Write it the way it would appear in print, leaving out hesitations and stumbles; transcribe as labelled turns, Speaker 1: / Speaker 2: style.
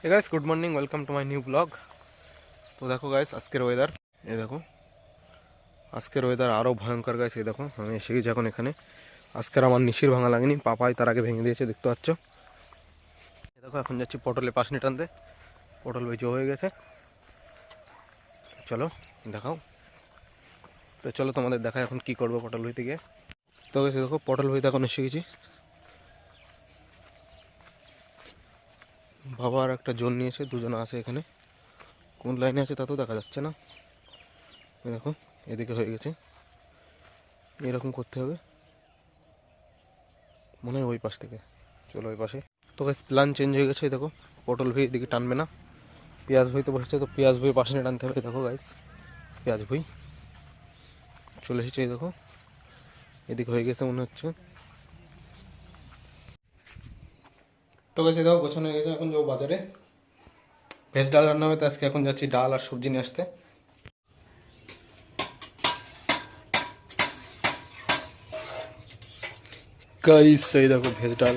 Speaker 1: Hey guys, good morning, welcome to my new blog. तो देखो guys, আজকের weather এই দেখো। আজকের ওয়েদার আরও ভয়ঙ্কর গাইস। এই দেখো, আমি এসে গেছি এখন এখানে। আজকের আমার নিশির ভাঙা লাগেনি, পাপাই তার আগে ভেঙে দিয়েছে, দেখতে পাচ্ছ। এই দেখো, এখন যাচ্ছি পটলে পাশনি টানতে। পটল বেচে হয়ে গেছে, চলো দেখাও। তো চলো তোমাদের দেখায় এখন কি করবো পটল হইতে গিয়ে। তো গাইস দেখো, পটল হইতে এখন এসে গেছি। বাবা আর একটা জোন নিয়েছে, দুজনে আছে এখানে। কোন লাইনে আছে তা তো দেখা যাচ্ছে না। এই দেখো, এদিকে হয়ে গেছে, এরকম করতে হবে মনে হয় ওই পাশ থেকে। চলো ওই পাশে। তো গাইস প্ল্যান চেঞ্জ হয়ে গেছে। এই দেখো, পটল ভুই এদিকে টানবে না, পেঁয়াজ ভুইতে বসেছে, তো পেঁয়াজ ভুই পাশে নিয়ে টানতে হবে। দেখো গাইস, পেঁয়াজ ভুই চলে এসেছে। এই দেখো, এদিকে হয়ে গেছে মনে হচ্ছে। তো গাইস এই দেখো, গোছানো হয়ে গেছে। এখন যাবো বাজারে, ভেজ ডাল রান্না হবে, তো আজকে এখন যাচ্ছি ডাল আর সবজি নিয়ে আসতে। গাইস এই দেখো ভেজ ডাল